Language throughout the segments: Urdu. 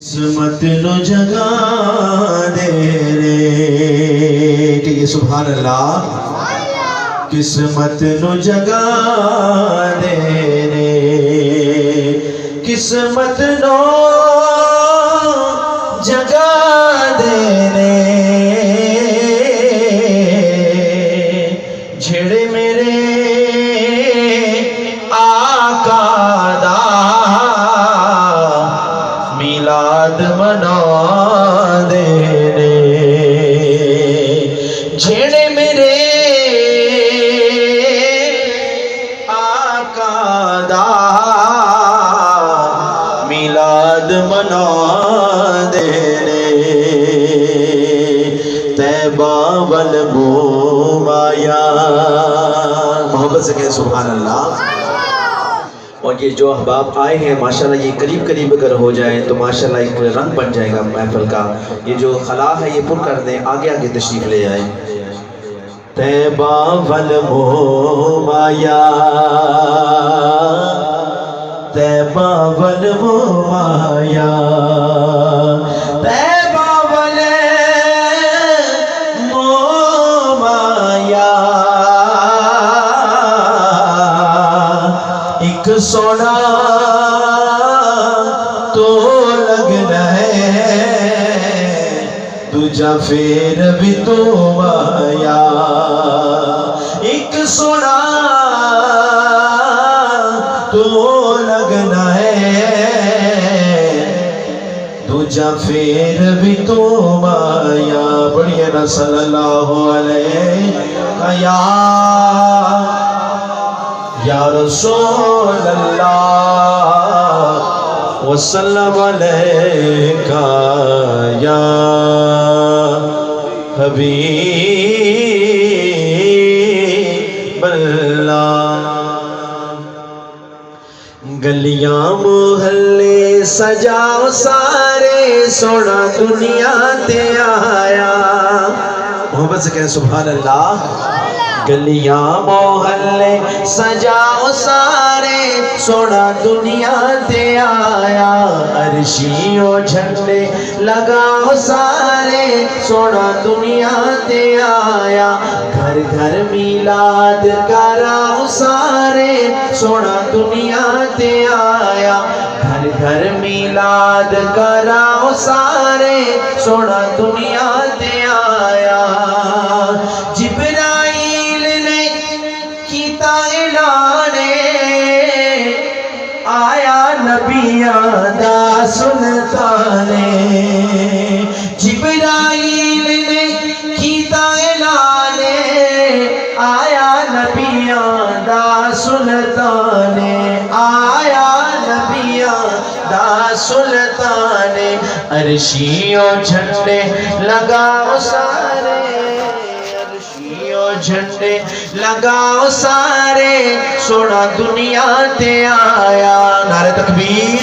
قسمت نو جگا دے رے، ٹھیک ہے سبحان اللہ. قسمت نو جگا دے رے، قسمت نو جگا دے رے، جھڑے میرے آقا دا میلاد منا دے رے، جھڑے میرے آقا دا میلاد منا دے رے، طیبہ والموم آیا. محبت سے کہیں سبحان اللہ. اور یہ جو احباب آئے ہیں ماشاءاللہ یہ قریب قریب اگر ہو جائے تو ماشاءاللہ ایک رنگ بن جائے گا محفل کا. یہ جو خلا ہے یہ پر کر دیں، آگے آگے تشریف لے آئیں. طیبہ والموم آیا، طیبہ والموم آیا، طیبہ والموم آیا. ایک سونا تو لگنا ہے، دوجا پھر بھی تو آیا. ایک سونا تو لگنا ہے، دوجا پھر بھی تو آیا. بڑھیا نا صلی اللہ علیہ یا رسول اللہ وسلم علیکہ یا حبیب اللہ. گلیاں محلے سجاؤ سارے، سونا دنیا تے آیا. محبت سے کہیں سبحان اللہ. گلیاں محلے سجاؤ سارے، سونا دنیا تے آیا. عرشیوں جھنڈے لگاؤ سارے، سونا دنیا تے آیا. گھر گھر میلاد کراؤ سارے، سونا دنیا تے آیا. گھر گھر میلاد کراؤ سارے، سونا دنیا تے آیا. جبرائیل نے کیتا اعلان، آیا نبیاں دا سلطان. جبرائیل نے کیتا اعلان، آیا نبیاں دا سلطان، آیا نبیاں دا سلطان. عرشیوں جھنڈے لگاؤ سارے، عرشیوں جھنڈے لگاؤ سارے، سونا دنیا تے آیا. نعرہ تکبیر،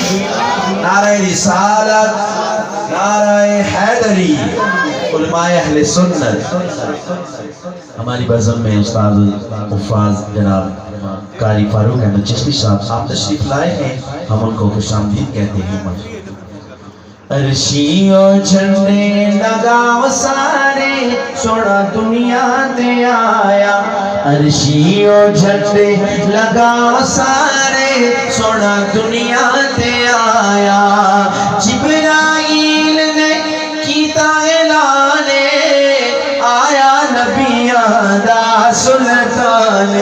نعرہ رسالت، نعرہ حیدری. علماء اہل سنت ہماری بزم میں استاد حفاظ جناب قاری فاروق احمد چشتی صاحب آپ تشریف لائے ہیں، ہم ان کو خوش آمدید کہتے ہیں. عرشیوں جھنڈے لگاؤ سارے، سونا دنیا تے آیا. عرشیوں جھنڈے لگاؤ سارے، سونا دنیا تے آیا. جبرائیل نے کیتا اعلان، آیا نبیاں دا سلطان،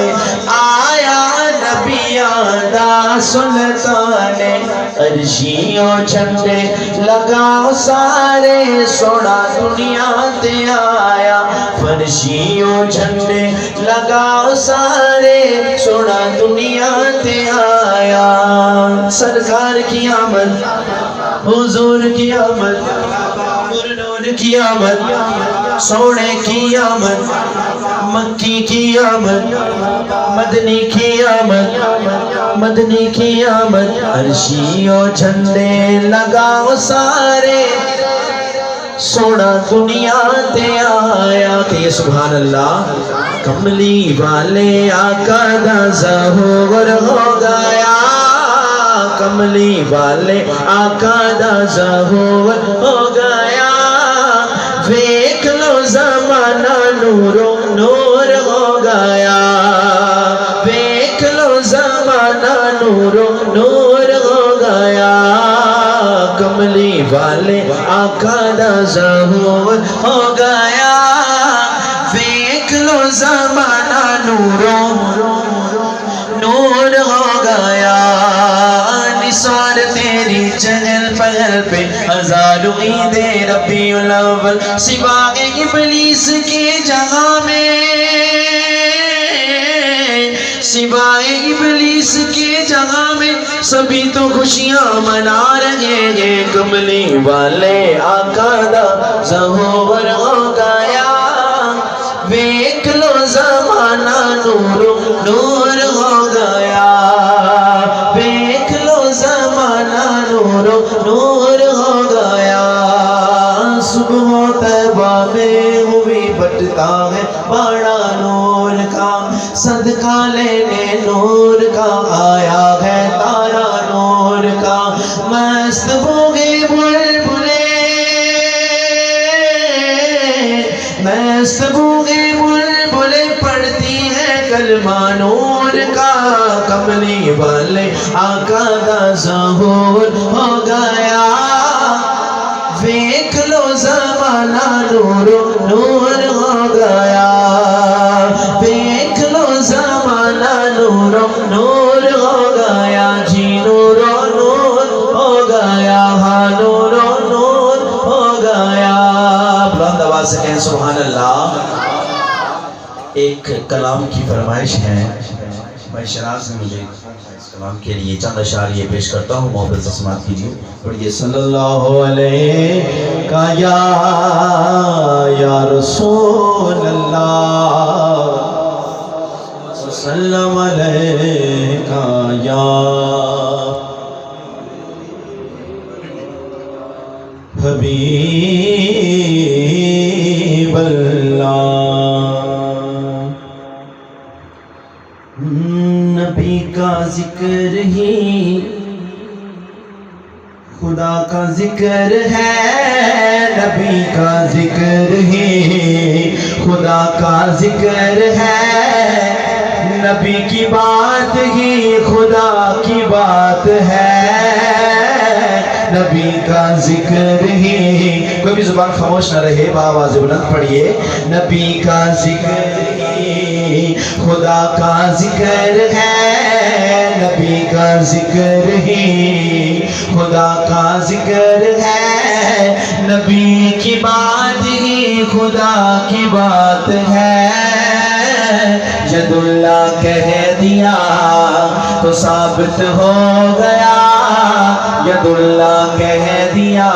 آیا نبیاں دا سلطان. عرشیوں جھنڈے لگاؤ سارے، سونا دنیا تے آیا. فرشیوں جھنڈے لگاؤ سارے، سونا دنیا تے آیا. سرکار کی آمد، حضور کی آمد، نور کی آمد، سونے کی آمد، مکی کی آمد، مدنی کی آمد، مدنی کی آمد. عرشیوں جھنڈے لگاؤ سارے، سونا دنیا تے آیا. کہ سبحان اللہ. کملی والے آقا دا ظہور ہو گیا، کملی والے آقا دا ظہور ہو گیا ویکھ لو زمانہ نورو نور ہو گیا ویکھ لو زمانہ نورو نور ہو گیا کملی والے آقا دا ظہور ہو گیا ویکھ لو زمانہ نورو نور ہو گیا نثار تیری چہل پہل پہ ہزاروں عید ربیع الاول سوائے ابلیس کی جگہ میں سوائے ابلیس کی جگہ میں سبھی تو خوشیاں منا رہے ہیں کملی والے آقا دا ظہور ہو گیا ویکھ لو زمانہ نور نور ہو گیا ویکھ لو زمانہ نور نور ہو گیا صبح طیبہ میں ہوئی بٹتا ہے بڑا نور کا صدقہ لینے نور کا آیا ہے تارا نور کا مست بوگے بلبلے مست بوگے بلبلے پڑھتی ہے کلمہ نور کا کملی والے آقا دا ظہور ہو گیا ویکھ لو زمانہ نور نور ہو گیا ویکھ لو زمانہ نور نور ہو گیا جی نور نور ہو گیا ہاں نور نور ہو گیا بلند آواز سے کہیں سبحان اللہ ایک کلام کی فرمائش ہے میں شراز میں مجھے اس کلام کے لیے چند اشعار یہ پیش کرتا ہوں محبت سے سماعت کیجیے پڑھیے صلی اللہ علیہ کا یا رسول اللہ وسلم علیہ کا یا حبیب اللہ نبی کا ذکر ہی خدا کا ذکر ہے نبی کا ذکر ہی خدا کا ذکر ہے نبی کی بات ہی خدا کی بات ہے نبی کا ذکر ہی کوئی بھی زبان خاموش نہ رہے بآواز بلند پڑھیے نبی کا ذکر ہی خدا کا ذکر ہے نبی کا ذکر ہی خدا کا ذکر ہے نبی کی بات ہی خدا کی بات ہے ید اللہ کہہ دیا تو ثابت ہو گیا ید اللہ کہہ دیا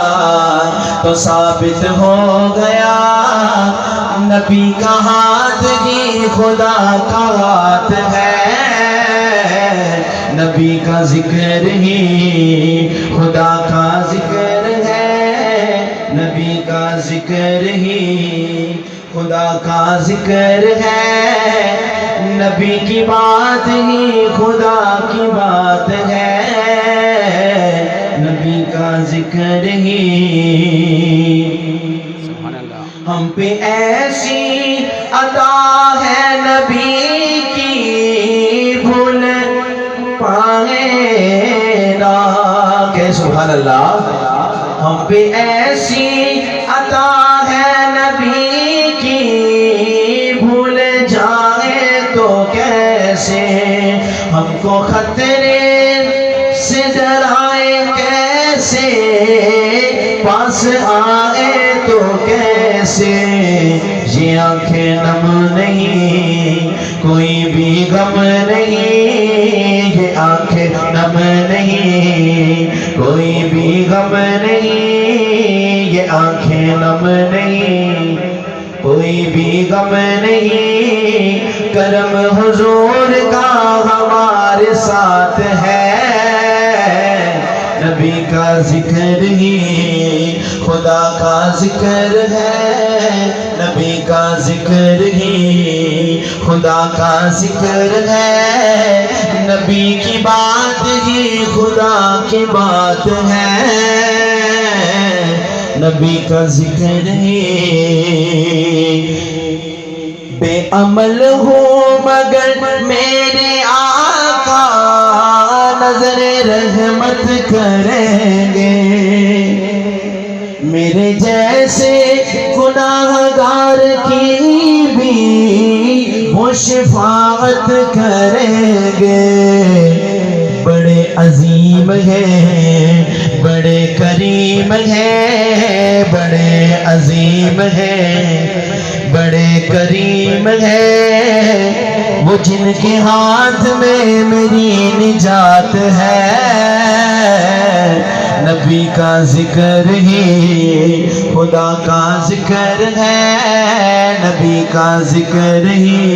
تو ثابت ہو گیا نبی کا ہاتھ ہی خدا کا ہاتھ ہے نبی کا ذکر ہی خدا کا ذکر ہے نبی کا ذکر ہی خدا کا ذکر ہے نبی کی بات ہی خدا کی بات ہے نبی کا ذکر ہی ہم پہ ایسی عطا ہے نبی کی بھول پائے نا کہ سبحان اللہ ہم پہ ایسی عطا ہے نبی کی بھول جائے تو کیسے ہم کو خطرے سے ڈرائے کیسے پاس آئے تو کیسے یہ آنکھیں نم نہیں کوئی بھی غم نہیں یہ آنکھیں نم نہیں کوئی بھی غم نہیں یہ آنکھیں نم نہیں کوئی بھی غم نہیں کرم حضور کا ہمارے ساتھ ہے نبی کا ذکر ہی خدا کا ذکر ہے نبی کا ذکر ہی خدا خدا کا ذکر ہے، نبی کی بات ہی خدا کی بات ہے، نبی کا ذکر ہے۔ بے عمل ہوں مگر میرے آقا نظر رحمت کریں گے، میرے جیسے گناہگار کی بھی وہ شفاعت کریں گے۔ بڑے عظیم ہیں، بڑے کریم ہیں، بڑے عظیم ہیں، بڑے کریم ہیں، وہ جن کے ہاتھ میں میری نجات ہے، نبی کا ذکر ہی خدا کا ذکر ہے، نبی کا ذکر ہی